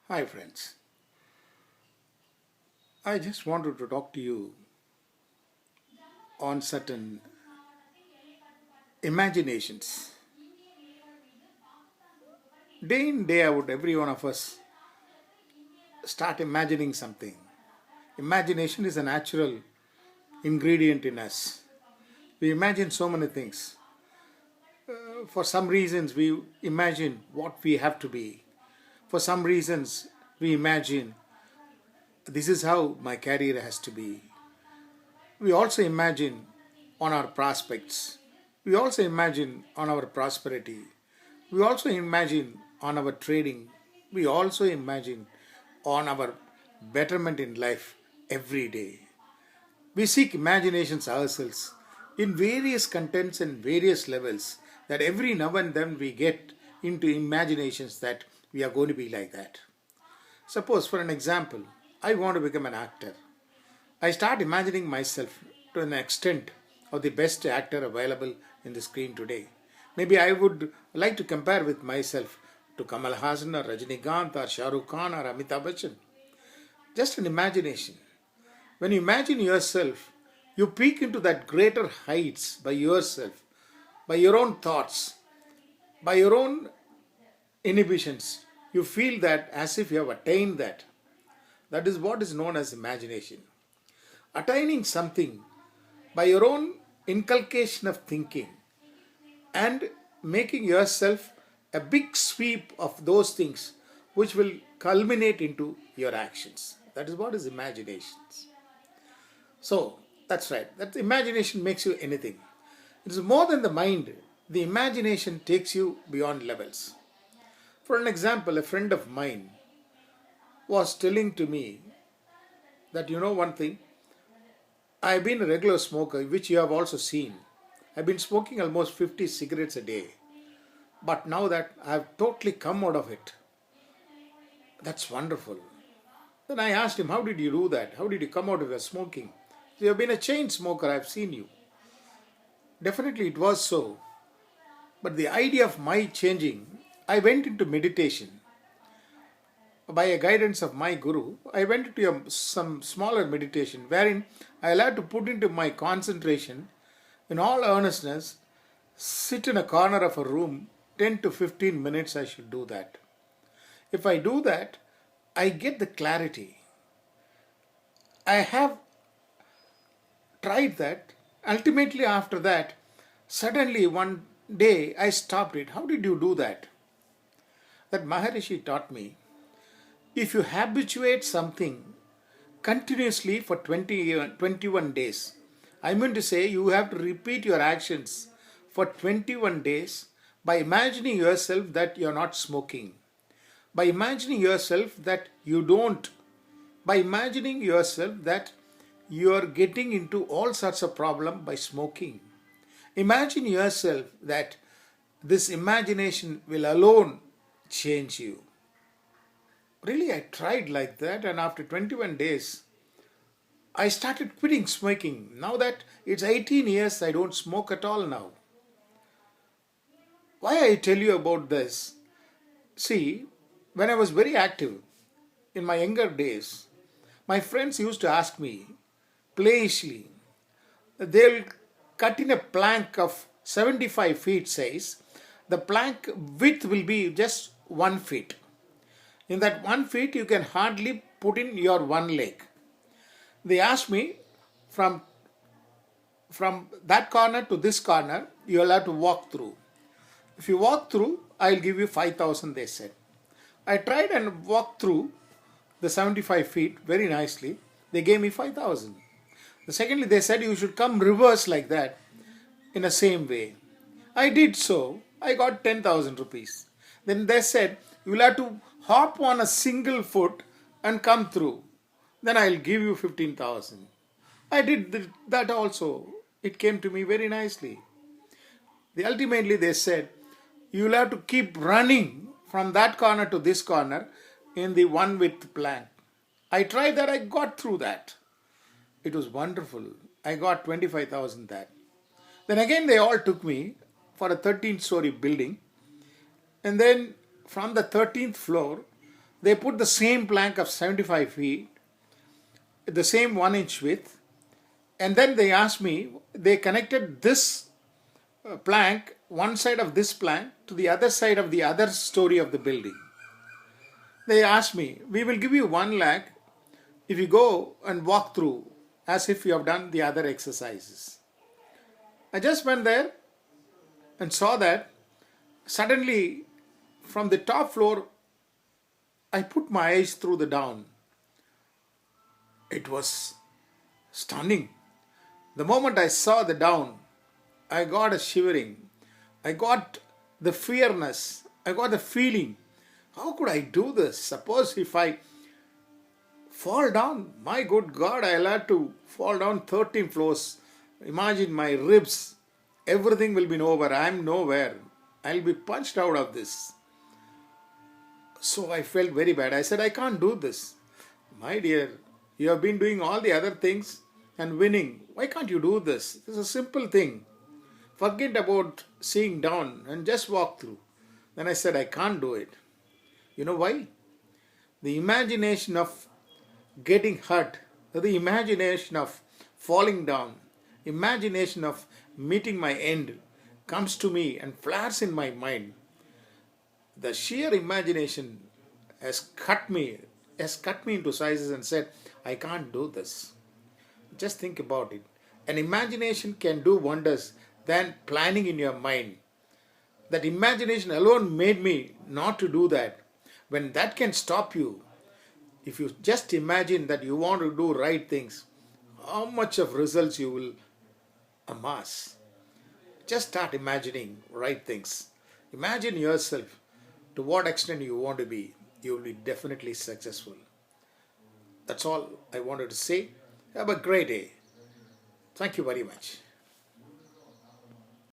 Hi friends, I just wanted to talk to you on certain imaginations. Day in, day out, every one of us start imagining something. Imagination is a natural ingredient in us. We imagine so many things. For some reasons, we imagine what we have to be. For some reasons, we imagine this is how my career has to be. We also imagine on our prospects. We also imagine on our prosperity. We also imagine on our trading. We also imagine on our betterment in life every day. We seek imaginations ourselves in various contents and various levels that every now and then we get into imaginations that we are going to be like that. Suppose, for an example, I want to become an actor. I start imagining myself to an extent of the best actor available in the screen today. Maybe I would like to compare with myself to Kamal Hassan or Rajinikanth or Shah Rukh Khan or Amitabh Bachchan. Just an imagination. When you imagine yourself, you peek into that greater heights by yourself, by your own thoughts, by your own inhibitions. You feel that as if you have attained that. That is what is known as imagination. Attaining something by your own inculcation of thinking and making yourself a big sweep of those things which will culminate into your actions. That is what is imagination. So that's right. That imagination makes you anything. It is more than the mind. The imagination takes you beyond levels. For an example, a friend of mine was telling to me that one thing, I've been a regular smoker, which you have also seen. I've been smoking almost 50 cigarettes a day. But now that I've totally come out of it, that's wonderful. Then I asked him, how did you do that? How did you come out of your smoking? You have been a chain smoker, I've seen you. Definitely it was so. But the idea of my changing, I went into meditation. By a guidance of my guru, I went into some smaller meditation wherein I allowed to put into my concentration in all earnestness, sit in a corner of a room, 10 to 15 minutes I should do that. If I do that, I get the clarity. I have tried that. Ultimately after that, suddenly one day I stopped it. How did you do that? That Maharishi taught me, if you habituate something continuously for 21 days, I mean to say you have to repeat your actions for 21 days by imagining yourself that you are not smoking, by imagining yourself that you don't, by imagining yourself that you are getting into all sorts of problems by smoking. Imagine yourself that this imagination will alone change you. Really, I tried like that, and after 21 days, I started quitting smoking. Now that it's 18 years, I don't smoke at all now. Why I tell you about this? See, when I was very active in my younger days, my friends used to ask me playishly, they'll cut in a plank of 75 feet size. The plank width will be just 1 feet. In that 1 feet, you can hardly put in your one leg. They asked me from that corner to this corner, you'll have to walk through. If you walk through, I'll give you 5,000, they said. I tried and walked through the 75 feet very nicely. They gave me 5,000. Secondly, they said you should come reverse like that in the same way. I did so. I got 10,000 rupees. Then they said you will have to hop on a single foot and come through. Then I'll give you 15,000. I did that also. It came to me very nicely. Ultimately, they said you will have to keep running from that corner to this corner in the one width plank. I tried that. I got through that. It was wonderful. I got 25,000 that. Then again they all took me for a 13-story building. And then from the 13th floor, They put the same plank of 75 feet, the same 1 inch width, and then they asked me, they connected this plank, one side of this plank, to the other side of the other story of the building. They asked me, we will give you 1 lakh if you go and walk through as if you have done the other exercises. I just went there and saw that. Suddenly, from the top floor, I put my eyes through the down. It was stunning. The moment I saw the down, I got a shivering. I got the fearness. I got the feeling. How could I do this? Suppose if I fall down, my good God, I'll have to fall down 13 floors. Imagine my ribs. Everything will be over. I'm nowhere. I'll be punched out of this. So I felt very bad. I said, I can't do this. My dear, you have been doing all the other things and winning. Why can't you do this? This is a simple thing. Forget about seeing down and just walk through. Then I said, I can't do it. You know why? The imagination of getting hurt, the imagination of falling down, imagination of meeting my end comes to me and flares in my mind. The sheer imagination has cut me into sizes and said, I can't do this. Just think about it. An imagination can do wonders than planning in your mind. That imagination alone made me not to do that. When that can stop you, if you just imagine that you want to do right things, how much of results you will amass. Just start imagining right things. Imagine yourself to what extent you want to be. You will be definitely successful. That's all I wanted to say. Have a great day. Thank you very much.